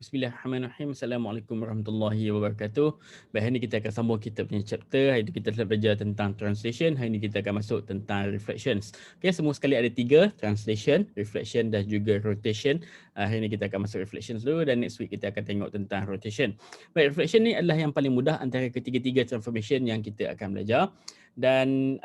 Bismillahirrahmanirrahim. Assalamualaikum warahmatullahi wabarakatuh. Baik, hari ini kita akan sambung kita punya chapter. Hari ini kita telah belajar tentang translation. Hari ini kita akan masuk tentang reflections. Okay, semua sekali ada 3, translation, reflection dan juga rotation. Hari ini kita akan masuk reflections dulu dan next week kita akan tengok tentang rotation. Baik, reflection ni adalah yang paling mudah antara ketiga-tiga transformation yang kita akan belajar. Dan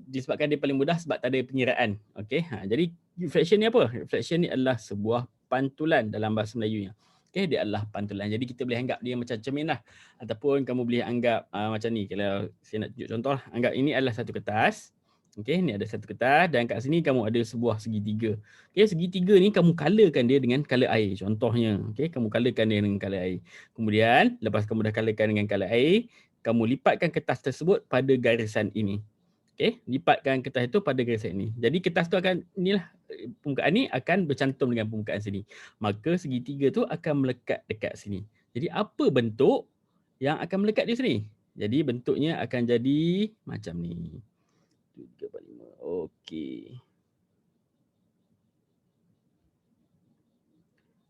disebabkan dia paling mudah sebab tak ada pengiraan. Okay, jadi reflection ni apa? Reflection ni adalah sebuah pantulan dalam bahasa Melayunya. Okay, dia adalah pantulan. Jadi kita boleh anggap dia macam cermin lah. Ataupun kamu boleh anggap macam ni. Kalau saya nak tunjuk contoh, anggap ini adalah satu kertas. Okay, ni ada satu kertas dan kat sini kamu ada sebuah segitiga. Okay, segitiga ni kamu colourkan dia dengan colour air. Contohnya, okay, kamu colourkan dia dengan colour air. Kemudian, lepas kamu dah colourkan dengan colour air, kamu lipatkan kertas tersebut pada garisan ini. Okay, lipatkan kertas itu pada garisan ini. Jadi kertas tu akan, inilah permukaan ni akan bercantum dengan permukaan sini. Maka segitiga tu akan melekat dekat sini. Jadi apa bentuk yang akan melekat di sini? Jadi bentuknya akan jadi macam ni. 3, 4, 5. Okey.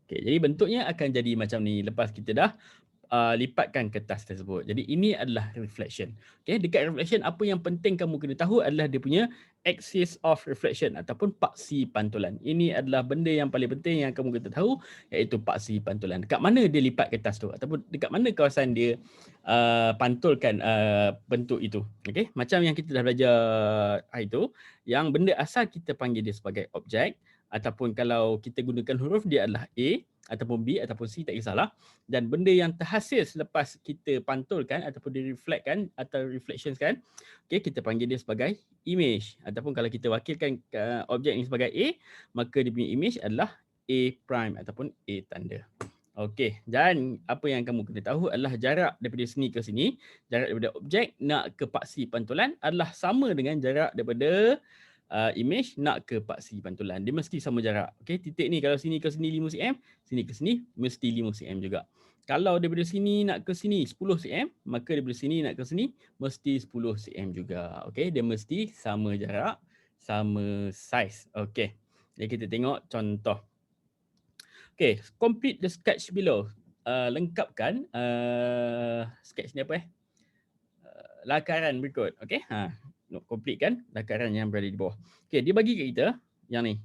Okey, jadi bentuknya akan jadi macam ni lepas kita dah lipatkan kertas tersebut. Jadi ini adalah reflection. Okay, dekat reflection apa yang penting kamu kena tahu adalah dia punya axis of reflection ataupun paksi pantulan. Ini adalah benda yang paling penting yang kamu kena tahu iaitu paksi pantulan. Dekat mana dia lipat kertas tu ataupun dekat mana kawasan dia pantulkan bentuk itu. Okay, macam yang kita dah belajar hari tu, yang benda asal kita panggil dia sebagai objek ataupun kalau kita gunakan huruf dia adalah A ataupun B ataupun C, tak kisahlah. Dan benda yang terhasil selepas kita pantulkan ataupun direflectkan atau reflectionskan, okay, kita panggil dia sebagai image. Ataupun kalau kita wakilkan objek ini sebagai A, maka dia punya image adalah A prime ataupun A tanda. Okey, dan apa yang kamu kena tahu adalah jarak daripada sini ke sini, jarak daripada objek nak ke paksi pantulan adalah sama dengan jarak daripada image nak ke paksi pantulan. Dia mesti sama jarak. Okey, titik ni kalau sini ke sini 5 cm, sini ke sini mesti 5 cm juga. Kalau daripada sini nak ke sini 10 cm, maka daripada sini nak ke sini mesti 10 cm juga. Okey, dia mesti sama jarak, sama saiz. Okey. Jadi kita tengok contoh. Okey, complete the sketch below. Lengkapkan sketch ni apa lakaran berikut. Okey. Complete kan lakaran yang berada di bawah. Okey, dia bagi kat kita yang ni.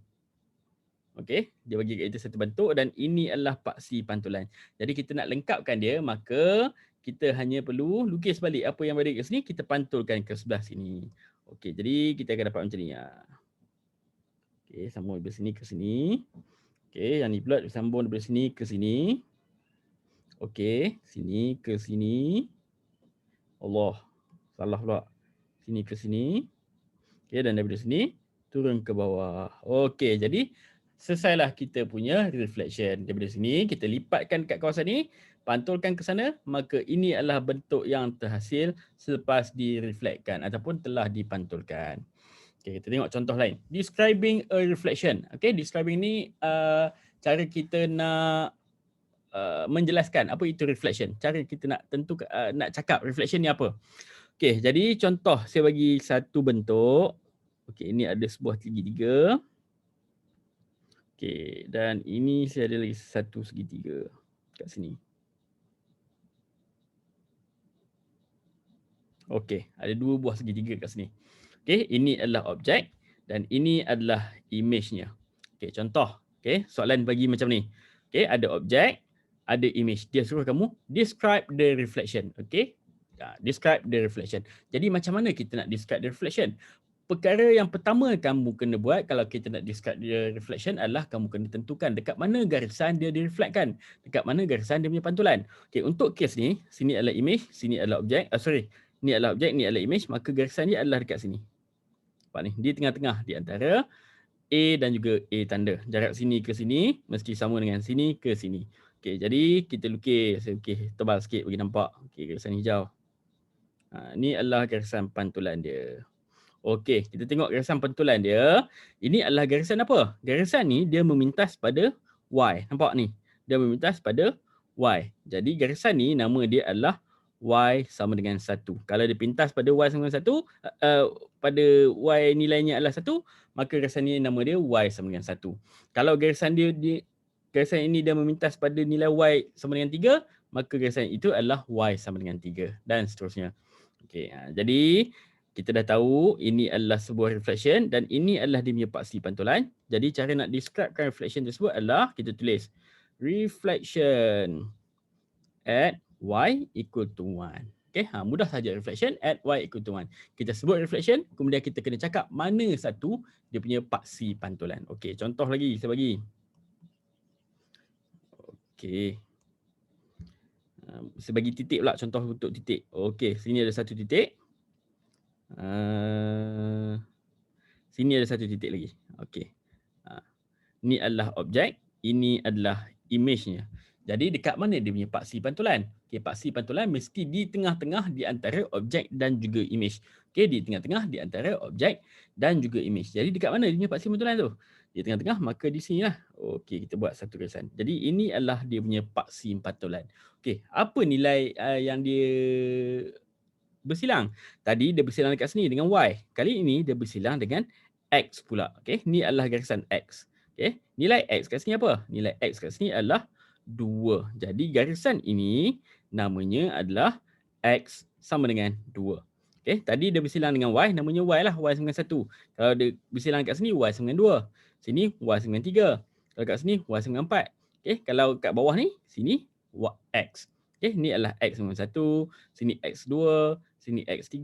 Okey, dia bagi kat kita satu bentuk dan ini adalah paksi pantulan. Jadi kita nak lengkapkan dia, maka kita hanya perlu lukis balik apa yang berada kat sini, kita pantulkan ke sebelah sini. Okey, jadi kita akan dapat macam ni. Okey, sambung dari sini ke sini. Okey, yang ni pula sambung dari sini ke sini. Okey, sini ke sini. Allah, salah pula. Sini ke sini. Okey, dan daripada sini turun ke bawah. Okey, jadi selesailah kita punya reflection. Daripada sini kita lipatkan kat kawasan ni, pantulkan ke sana, maka ini adalah bentuk yang terhasil selepas direflectkan ataupun telah dipantulkan. Okey, kita tengok contoh lain. Describing a reflection. Okey, describing ni cara kita nak menjelaskan apa itu reflection. Cara kita nak tentukan nak cakap reflection ni apa. Okey, jadi contoh saya bagi satu bentuk. Okey, ini ada sebuah segitiga. Okey, dan ini saya ada lagi satu segitiga kat sini. Okey, ada dua buah segitiga kat sini. Okey, ini adalah objek dan ini adalah image-nya. Okey, contoh. Okey, soalan bagi macam ni. Okey, ada objek, ada image. Dia suruh kamu describe the reflection. Okey, describe the reflection. Jadi macam mana kita nak describe the reflection? Perkara yang pertama kamu kena buat kalau kita nak describe the reflection adalah kamu kena tentukan dekat mana garisan dia direflectkan. Dekat mana garisan dia punya pantulan. Okey, untuk kes ni, sini adalah image, sini adalah objek. Ni adalah objek, ni adalah image, maka garisan dia adalah dekat sini. Nampak ni, di tengah-tengah di antara A dan juga A tanda. Jarak sini ke sini mesti sama dengan sini ke sini. Okey, jadi kita lukis. Okey, tebal sikit bagi nampak. Okey, garisan hijau. Ni adalah garisan pantulan dia. Okey, kita tengok garisan pantulan dia. Ini adalah garisan apa? Garisan ni dia memintas pada Y. Nampak ni? Dia memintas pada Y. Jadi garisan ni nama dia adalah Y sama dengan 1. Kalau dia pintas pada Y sama dengan 1, pada Y nilainya adalah 1, maka garisan ni nama dia Y sama dengan 1. Kalau garisan dia garisan ini dia memintas pada nilai Y sama dengan 3, maka garisan itu adalah Y sama dengan 3 dan seterusnya. Okey, jadi kita dah tahu ini adalah sebuah reflection dan ini adalah dia punya paksi pantulan. Jadi cara nak describekan reflection tersebut adalah kita tulis reflection at Y equal to 1. Okey, mudah saja reflection at Y equal to 1. Kita sebut reflection, kemudian kita kena cakap mana satu dia punya paksi pantulan. Okey, contoh lagi saya bagi. Okey. Saya bagi titik pula, contoh untuk titik. Okey, sini ada satu titik. Sini ada satu titik lagi. Okey. Ini adalah objek, ini adalah image-nya. Jadi dekat mana dia punya paksi pantulan? Okey, paksi pantulan mesti di tengah-tengah di antara objek dan juga image. Okey, di tengah-tengah di antara objek dan juga image. Jadi dekat mana dia punya paksi pantulan tu? Di tengah-tengah, maka di sinilah. Okey, kita buat satu garisan. Jadi ini adalah dia punya paksi pantulan. Okey, apa nilai yang dia bersilang? Tadi dia bersilang dekat sini dengan Y. Kali ini dia bersilang dengan X pula. Okey, ni adalah garisan X. Okey, nilai X kat sini apa? Nilai X kat sini adalah 2. Jadi garisan ini namanya adalah X sama dengan 2. Okey, tadi dia bersilang dengan Y, namanya Y lah, Y sama dengan 1. Kalau dia bersilang kat sini, Y sama dengan 2. Sini, Y sama dengan 3. Kalau kat sini, Y sama dengan 4. Okey, kalau kat bawah ni, sini, X. Okey, ni adalah X sama dengan 1. Sini X2, sini X3,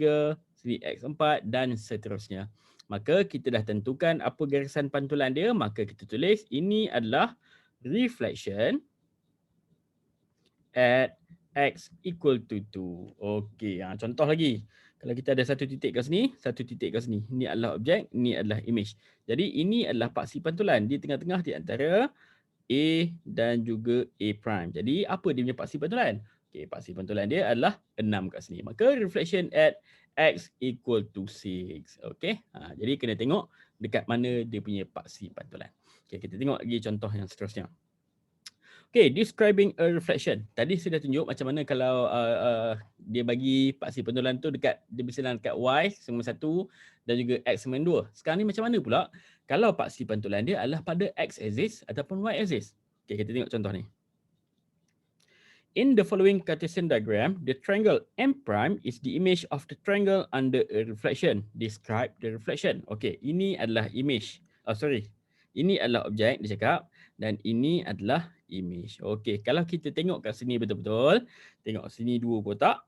sini X4 dan seterusnya. Maka kita dah tentukan apa garisan pantulan dia, maka kita tulis ini adalah reflection at X equal to 2. Okey, contoh lagi. Kalau kita ada satu titik kat sini, satu titik kat sini. Ini adalah objek, ini adalah image. Jadi ini adalah paksi pantulan di tengah-tengah di antara A dan juga A prime. Jadi apa dia punya paksi pantulan? Okey, paksi pantulan dia adalah 6 kat sini. Maka reflection at X equal to 6. Okey, jadi kena tengok dekat mana dia punya paksi pantulan. Okey, kita tengok lagi contoh yang seterusnya. Okay, describing a reflection. Tadi saya dah tunjuk macam mana kalau dia bagi paksi pantulan tu dekat, dia bersilang dekat Y sama 1 dan juga X sama 2. Sekarang ni macam mana pula kalau paksi pantulan dia adalah pada X axis ataupun Y axis? Okay, kita tengok contoh ni. In the following Cartesian diagram, the triangle M prime is the image of the triangle under a reflection. Describe the reflection. Okay, ini adalah image. Ini adalah objek, dia cakap. Dan ini adalah image. Okey, kalau kita tengok kat sini betul-betul, tengok sini 2 kotak,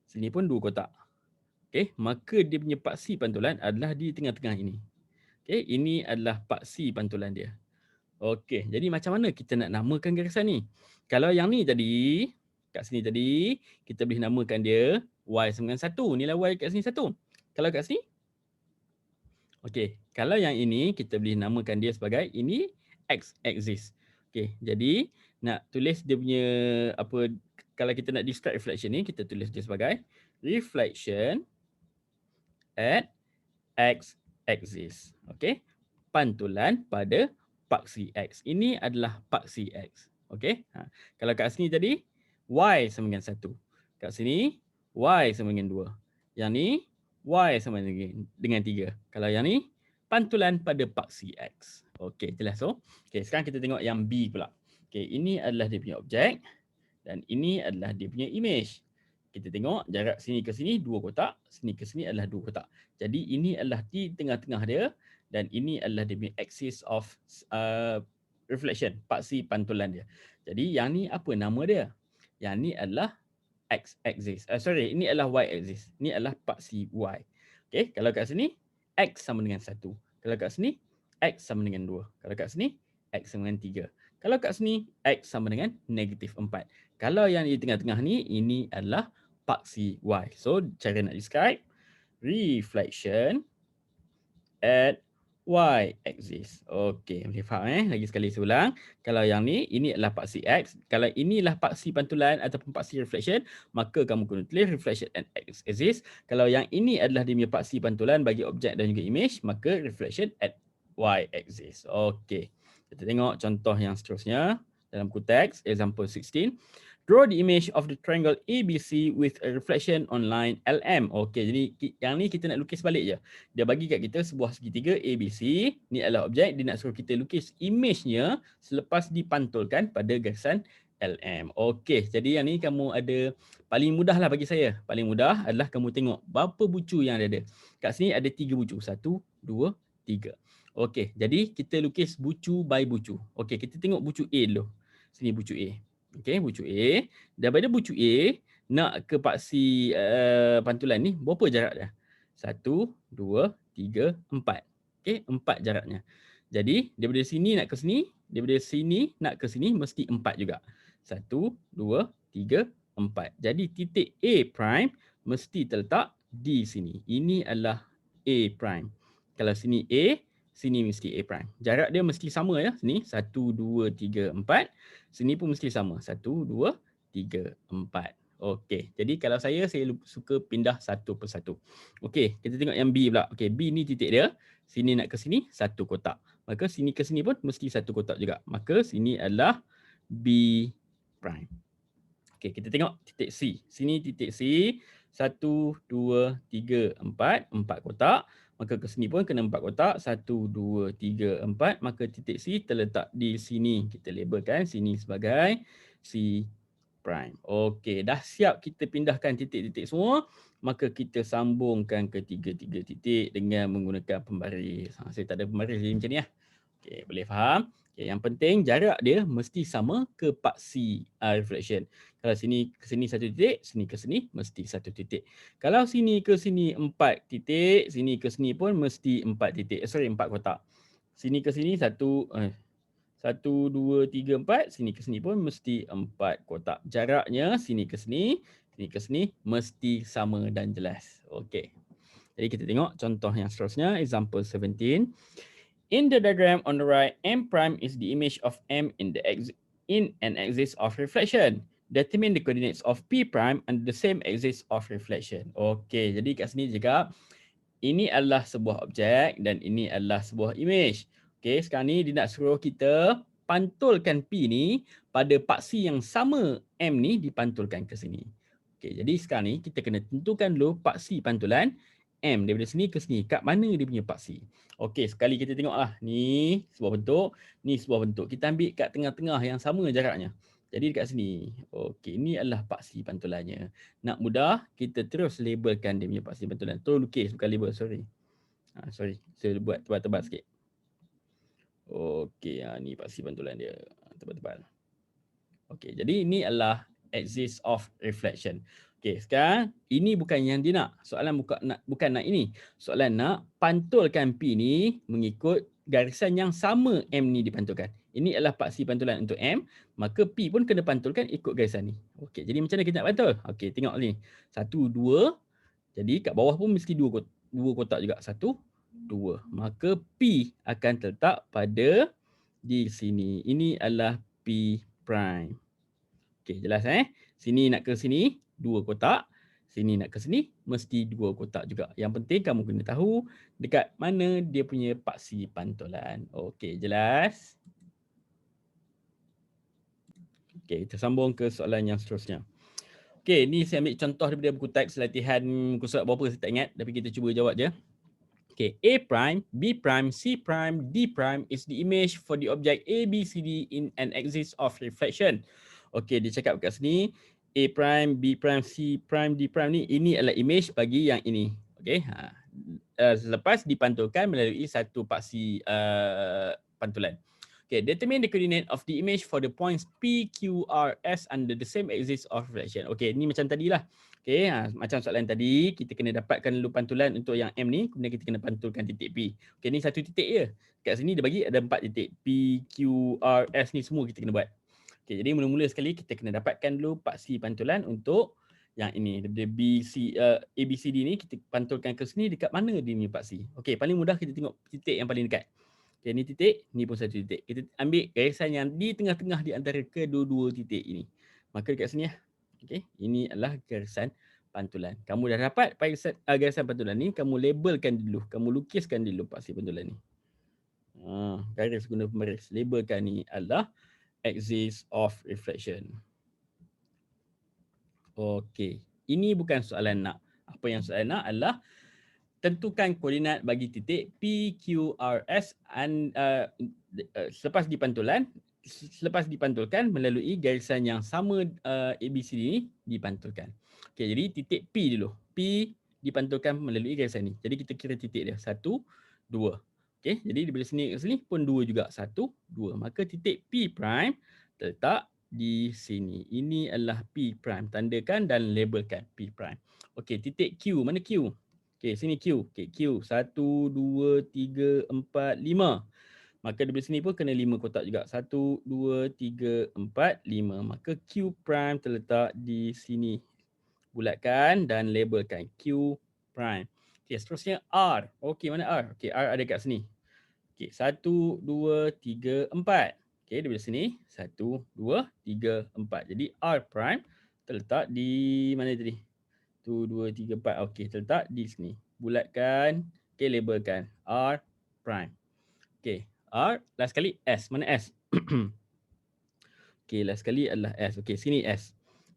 sini pun 2 kotak. Okey, maka dia punya paksi pantulan adalah di tengah-tengah ini. Okey, ini adalah paksi pantulan dia. Okey, jadi macam mana kita nak namakan garisan ni? Kalau yang ni tadi, kat sini tadi, kita boleh namakan dia Y sama dengan 1. Nilai Y kat sini 1. Kalau kat sini? Okey, kalau yang ini, kita boleh namakan dia sebagai ini X axis. Okey, jadi nak tulis dia punya apa, kalau kita nak describe reflection ni, kita tulis dia sebagai reflection at X axis. Okey, pantulan pada paksi X. Ini adalah paksi X. Okey, kalau kat sini tadi, Y sama dengan 1. Kat sini, Y sama dengan 2. Yang ni, Y sama dengan 3. Kalau yang ni, pantulan pada paksi X. Okey, jelas so. Okey, sekarang kita tengok yang B pula. Okey, ini adalah dia punya objek dan ini adalah dia punya image. Kita tengok jarak sini ke sini 2 kotak, sini ke sini adalah 2 kotak. Jadi ini adalah di tengah-tengah dia dan ini adalah dia punya axis of reflection, paksi pantulan dia. Jadi yang ni apa nama dia? Yang ni adalah X axis. Ini adalah Y axis. Ini adalah paksi Y. Okey, kalau kat sini X sama dengan 1. Kalau kat sini X sama dengan 2. Kalau kat sini X sama dengan 3. Kalau kat sini X sama dengan negatif 4. Kalau yang di tengah-tengah ni, ini adalah paksi Y. So cara nak describe reflection at Y axis. Okey, boleh faham Lagi sekali saya ulang. Kalau yang ni, ini adalah paksi X. Kalau inilah paksi pantulan ataupun paksi reflection, maka kamu kena tulis reflection at X axis. Kalau yang ini adalah dia punya paksi pantulan bagi objek dan juga image, maka reflection at Y axis. Okey. Kita tengok contoh yang seterusnya dalam buku teks, example 16. Draw the image of the triangle ABC with a reflection on line LM. Okey, jadi yang ni kita nak lukis balik je. Dia bagi kat kita sebuah segitiga ABC. Ni adalah objek. Dia nak suruh kita lukis image-nya selepas dipantulkan pada garisan LM. Okey, jadi yang ni kamu ada, paling mudah lah bagi saya. Paling mudah adalah kamu tengok berapa bucu yang ada. Kat sini ada 3 bucu. 1, 2, 3. Okey, jadi kita lukis bucu by bucu. Okey, kita tengok bucu A dulu. Sini bucu A. Okey, bucu A. Daripada bucu A nak ke paksi pantulan ni, berapa jarak dia? 1, 2, 3, 4. Okey, 4 jaraknya. Jadi daripada sini nak ke sini, daripada sini nak ke sini mesti 4 juga. 1, 2, 3, 4. Jadi titik A prime mesti terletak di sini. Ini adalah A prime. Kalau sini A, sini mesti A prime. Jarak dia mesti sama ya. Sini 1, 2, 3, 4. Sini pun mesti sama. 1, 2, 3, 4. Okey. Jadi kalau saya suka pindah satu persatu. Okey, kita tengok yang B pula. Okey, B ni titik dia. Sini nak ke sini, satu kotak. Maka sini ke sini pun mesti satu kotak juga. Maka sini adalah B prime. Okey, kita tengok titik C. Sini titik C. 1, 2, 3, 4. 4 kotak. Maka ke sini pun kena 4 kotak. 1, 2, 3, 4. Maka titik C terletak di sini. Kita labelkan sini sebagai C prime. Okey, dah siap kita pindahkan titik-titik semua. Maka kita sambungkan ketiga-tiga titik dengan menggunakan pembaris. Saya tak ada pembaris jadi macam ni lah. Okey, boleh faham? Okay, yang penting jarak dia mesti sama ke paksi reflection. Kalau sini ke sini satu titik, sini ke sini mesti satu titik. Kalau sini ke sini 4 titik, sini ke sini pun mesti 4 titik. 4 kotak. Sini ke sini 1, 2, 3, 4. Sini ke sini pun mesti 4 kotak. Jaraknya sini ke sini mesti sama dan jelas. Okey. Jadi kita tengok contoh yang seterusnya, example 17. In the diagram on the right, M prime is the image of M in an axis of reflection. Determine the coordinates of P prime under the same axis of reflection. Okey, jadi kat sini juga ini adalah sebuah objek dan ini adalah sebuah image. Okey, sekarang ni dia nak suruh kita pantulkan P ni pada paksi yang sama M ni dipantulkan ke sini. Okey, jadi sekarang ni kita kena tentukan dulu paksi pantulan M daripada sini ke sini. Kat mana dia punya paksi? Okey, sekali kita tengoklah. Ni sebuah bentuk, ni sebuah bentuk. Kita ambil kat tengah-tengah yang sama jaraknya. Jadi dekat sini. Okey, ini adalah paksi pantulannya. Nak mudah, kita terus labelkan dia punya paksi pantulan. Terus lukis, bukan label, sorry. Sorry, saya buat tebal-tebal sikit. Okey, ni paksi pantulan dia. Tebal-tebal. Okey, jadi ini adalah axis of reflection. Okey, sekarang ini bukan yang dia nak. Soalan bukan nak ini. Soalan nak pantulkan P ni mengikut garisan yang sama M ni dipantulkan. Ini adalah paksi pantulan untuk M, maka P pun kena pantulkan ikut garisan ni. Okey, jadi macam mana kita nak pantul? Okey, tengok ni. 1, 2. Jadi kat bawah pun mesti dua kotak juga. 1, 2. Maka P akan terletak pada di sini. Ini adalah P prime. Okey, jelas Sini nak ke sini, 2 kotak. Sini nak ke sini, mesti 2 kotak juga. Yang penting kamu kena tahu dekat mana dia punya paksi pantulan. Okey, jelas? Okey, kita sambung ke soalan yang seterusnya. Okey, ni saya ambil contoh daripada buku teks latihan muka surat berapa saya tak ingat. Tapi kita cuba jawab je. Okay, A prime, B prime, C prime, D prime is the image for the object A, B, C, D in an axis of reflection. Okay, dia cakap kat sini, A prime, B prime, C prime, D prime ni, ini adalah image bagi yang ini. Okay, selepas dipantulkan melalui satu paksi pantulan. Okay, determine the coordinate of the image for the points P, Q, R, S under the same axis of reflection. Okay, ni macam tadilah. Okay, macam soalan tadi, kita kena dapatkan dulu pantulan untuk yang M ni, kemudian kita kena pantulkan titik P. Okay, ni satu titik je. Kat sini dia bagi ada 4 titik. P, Q, R, S ni semua kita kena buat. Okay, jadi mula-mula sekali kita kena dapatkan dulu paksi pantulan untuk yang ini. Daripada A, B, C, D ni, kita pantulkan ke sini dekat mana dia punya paksi. Okay, paling mudah kita tengok titik yang paling dekat. Okay, ni titik, ni pun satu titik. Kita ambil garisan yang di tengah-tengah di antara kedua-dua titik ini. Maka dekat sini lah. Okay, ini adalah garisan pantulan. Kamu dah dapat garisan pantulan ni, kamu labelkan dulu. Kamu lukiskan dulu paksi pantulan ni. Garis guna pembaris. Labelkan ni adalah axis of reflection. Okey. Ini bukan soalan nak. Apa yang soalan nak adalah tentukan koordinat bagi titik P, Q, R, S selepas dipantulkan melalui garisan yang sama ABCD ni dipantulkan. Okey, jadi titik P dulu. P dipantulkan melalui garisan ni. Jadi kita kira titik dia. 1, 2. Okey, jadi daripada sini ke sini pun 2 juga. 1, 2. Maka titik P prime terletak di sini. Ini adalah P prime. Tandakan dan labelkan P prime. Okey, titik Q. Mana Q? Okey, sini Q. Okey, Q. 1, 2, 3, 4, 5. Maka daripada sini pun kena 5 kotak juga. 1, 2, 3, 4, 5. Maka Q prime terletak di sini. Bulatkan dan labelkan Q prime. Okey, seterusnya R. Okey, mana R? Okey, R ada kat sini. Okey, 1, 2, 3, 4. Okey, daripada sini 1, 2, 3, 4. Jadi R prime terletak di mana tadi? 1, 2, 3, 4. Okey, terletak di sini. Bulatkan, okey, labelkan R prime. Okey, R, last sekali S. Mana S? Okey, last sekali adalah S. Okey, sini S.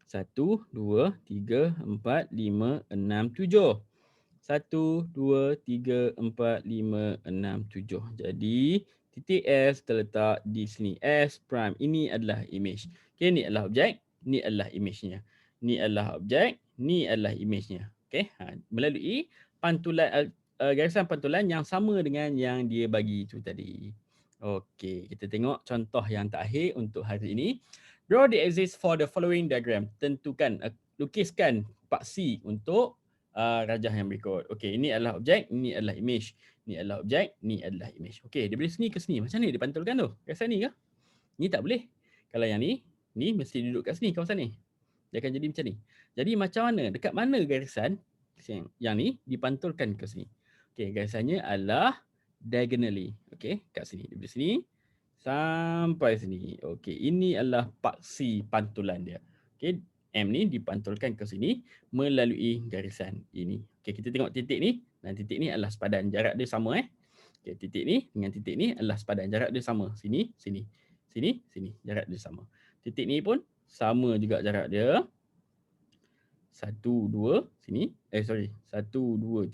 1, 2, 3, 4, 5, 6, 7. 1, 2, 3, 4, 5, 6, 7. Jadi titik S terletak di sini. S prime. Ini adalah image. Okey, ni adalah objek. Ni adalah image-nya. Ni adalah objek. Ni adalah image-nya. Okey, melalui pantulan garisan pantulan yang sama dengan yang dia bagi itu tadi. Okey, kita tengok contoh yang terakhir untuk hari ini. Draw the axis for the following diagram. Tentukan, lukiskan paksi untuk rajah yang berikut. Okey, ini adalah objek, ini adalah image. Ini adalah objek, ini adalah image. Okey, daripada sini ke sini. Macam mana dia pantulkan tu? Kawasan ni ke? Ni tak boleh. Kalau yang ni mesti duduk kat sini kawasan ni. Dia akan jadi macam ni. Jadi macam mana? Dekat mana garisan yang ni dipantulkan ke sini? Okey, garisannya adalah diagonally. Okey, kat sini. Daripada sini sampai sini. Okey, ini adalah paksi pantulan dia. Okey, M ni dipantulkan ke sini melalui garisan ini. Okey, kita tengok titik ni dan titik ni adalah sepadan. Jarak dia sama Okey, titik ni dengan titik ni adalah sepadan. Jarak dia sama. Sini, sini. Sini, sini. Jarak dia sama. Titik ni pun sama juga jarak dia. 1, 2, sini. Sorry. 1, 2,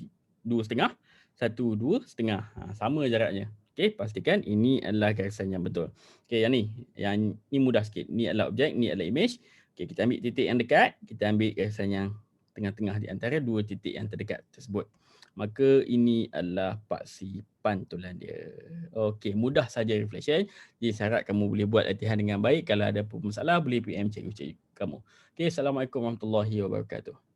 2,5. 1, 2,5. Sama jaraknya. Okey, pastikan ini adalah garisan yang betul. Okey, yang ni mudah sikit. Ni adalah objek, ni adalah image. Okey, kita ambil titik yang dekat, kita ambil garisan yang tengah-tengah di antara dua titik yang terdekat tersebut. Maka ini adalah paksi pantulan dia. Okey, mudah saja reflection. Jadi saya harap kamu boleh buat latihan dengan baik. Kalau ada masalah, boleh PM cikgu-cikgu kamu. Okey, Assalamualaikum warahmatullahi wabarakatuh.